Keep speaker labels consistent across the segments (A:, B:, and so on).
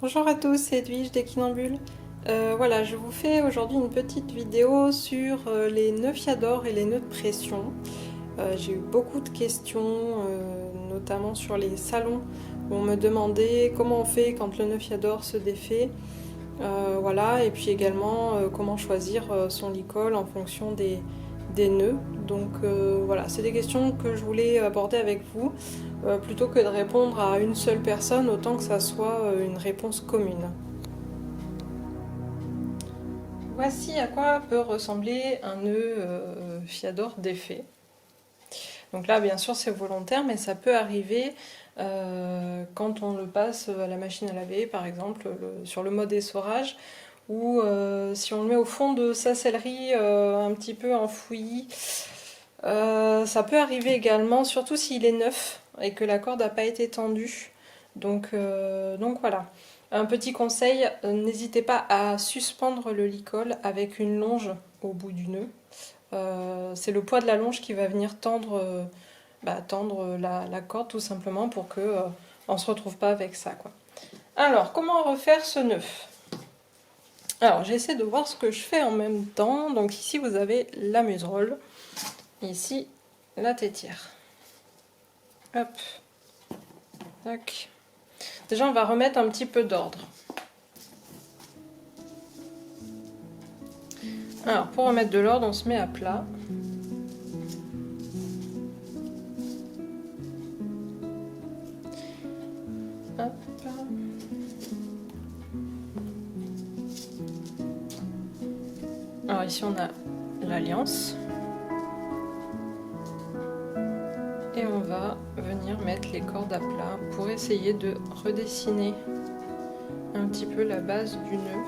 A: Bonjour à tous, c'est Edwige d'Equinambule. Voilà, je vous fais aujourd'hui une petite vidéo sur les nœuds fiador et les nœuds de pression. J'ai eu beaucoup de questions, notamment sur les salons, où on me demandait comment on fait quand le nœud fiador se défait. Voilà, et puis également comment choisir son licol en fonction des nœuds. Donc voilà, c'est des questions que je voulais aborder avec vous. Plutôt que de répondre à une seule personne, autant que ça soit une réponse commune. Voici à quoi peut ressembler un nœud fiador défait. Donc là, bien sûr, c'est volontaire, mais ça peut arriver quand on le passe à la machine à laver, par exemple, sur le mode essorage, ou si on le met au fond de sa sellerie un petit peu enfouie. Ça peut arriver également, surtout s'il est neuf et que la corde n'a pas été tendue. Donc voilà. Un petit conseil, n'hésitez pas à suspendre le licol avec une longe au bout du nœud. C'est le poids de la longe qui va venir tendre la corde tout simplement pour que on ne se retrouve pas avec ça, quoi. Alors, comment refaire ce nœud? Alors, j'essaie de voir ce que je fais en même temps. Donc ici, vous avez la muserolle. Ici, la tétière. Hop. Tac. Déjà, on va remettre un petit peu d'ordre. Alors, pour remettre de l'ordre, on se met à plat. Hop. Alors ici, on a l'alliance. Et on va venir mettre les cordes à plat pour essayer de redessiner un petit peu la base du nœud.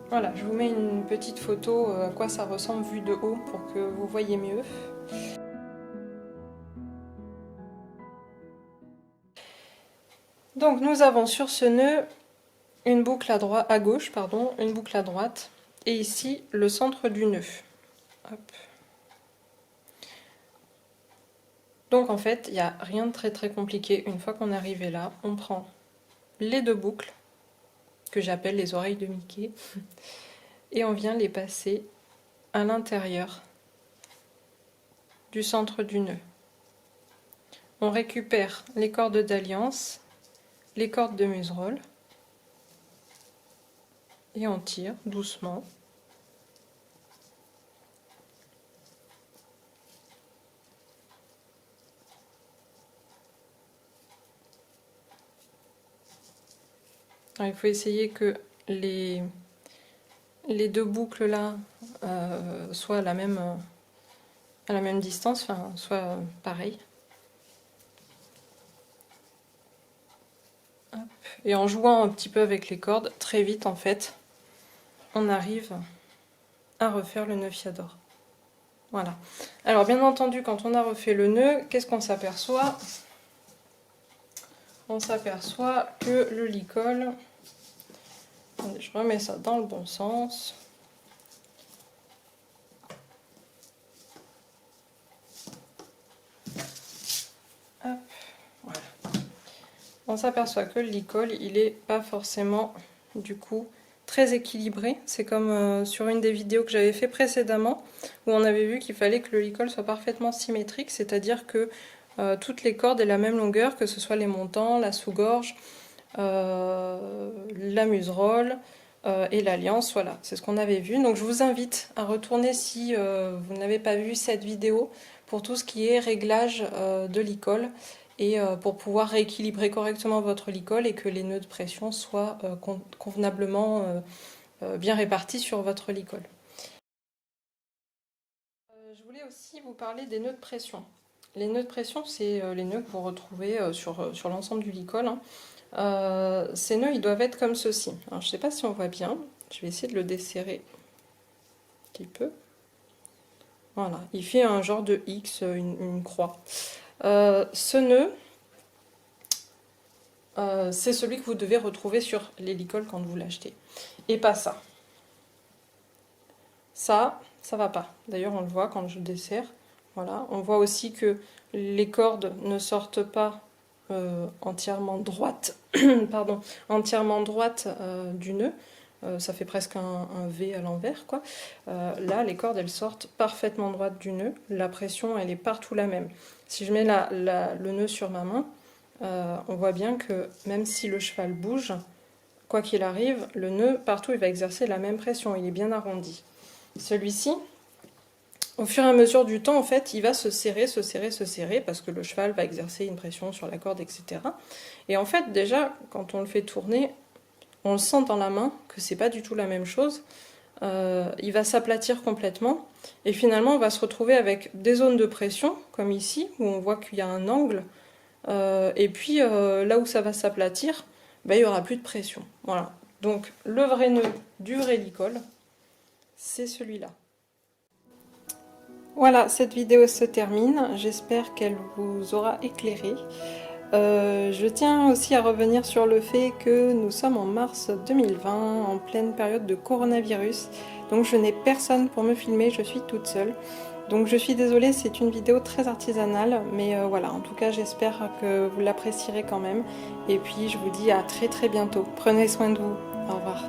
A: Voilà, je vous mets une petite photo à quoi ça ressemble vu de haut pour que vous voyez mieux. Donc nous avons sur ce nœud une boucle à gauche, une boucle à droite, et ici le centre du nœud. Hop. Donc en fait, il n'y a rien de très compliqué. Une fois qu'on est arrivé là, on prend les deux boucles, que j'appelle les oreilles de Mickey, et on vient les passer à l'intérieur du centre du nœud. On récupère les cordes d'alliance, les cordes de muserolle, et on tire doucement. Alors, il faut essayer que les deux boucles là soient à la même distance, enfin soient pareilles. Hop. Et en jouant un petit peu avec les cordes, très vite en fait, on arrive à refaire le nœud fiador. Voilà. Alors bien entendu, quand on a refait le nœud, qu'est-ce qu'on s'aperçoit? On s'aperçoit que le licol, je remets ça dans le bon sens. Hop, voilà. On s'aperçoit que le licol, il est pas forcément du coup très équilibré. C'est comme sur une des vidéos que j'avais fait précédemment, où on avait vu qu'il fallait que le licol soit parfaitement symétrique, c'est-à-dire que toutes les cordes aient la même longueur, que ce soit les montants, la sous-gorge, la muserolle et l'alliance. Voilà, c'est ce qu'on avait vu. Donc je vous invite à retourner si vous n'avez pas vu cette vidéo pour tout ce qui est réglage de licol et pour pouvoir rééquilibrer correctement votre licol et que les nœuds de pression soient convenablement bien répartis sur votre licol. Je voulais aussi vous parler des nœuds de pression. Les nœuds de pression, c'est les nœuds que vous retrouvez sur l'ensemble du licol, hein. Ces nœuds, ils doivent être comme ceci. Alors, je ne sais pas si on voit bien, je vais essayer de le desserrer un petit peu. Voilà, il fait un genre de X, une croix. Ce nœud, c'est celui que vous devez retrouver sur l'hélicole quand vous l'achetez. Et pas ça. Ça va pas. D'ailleurs, on le voit quand je desserre. Voilà. On voit aussi que les cordes ne sortent pas entièrement droites, pardon, entièrement droites du nœud. Ça fait presque un V à l'envers, quoi. Là, les cordes, elles sortent parfaitement droites du nœud. La pression, elle est partout la même. Si je mets le nœud sur ma main, on voit bien que même si le cheval bouge, quoi qu'il arrive, le nœud, partout, il va exercer la même pression. Il est bien arrondi. Celui-ci, au fur et à mesure du temps, en fait, il va se serrer, se serrer, se serrer, parce que le cheval va exercer une pression sur la corde, etc. Et en fait, déjà, quand on le fait tourner, on le sent dans la main que c'est pas du tout la même chose. Il va s'aplatir complètement, et finalement, on va se retrouver avec des zones de pression, comme ici, où on voit qu'il y a un angle, et puis là où ça va s'aplatir, ben, il n'y aura plus de pression. Voilà. Donc, le vrai nœud du vrai licol, c'est celui-là. Voilà, cette vidéo se termine. J'espère qu'elle vous aura éclairé. Je tiens aussi à revenir sur le fait que nous sommes en mars 2020, en pleine période de coronavirus. Donc je n'ai personne pour me filmer, je suis toute seule. Donc je suis désolée, c'est une vidéo très artisanale, mais voilà, en tout cas j'espère que vous l'apprécierez quand même. Et puis je vous dis à très très bientôt. Prenez soin de vous. Au revoir.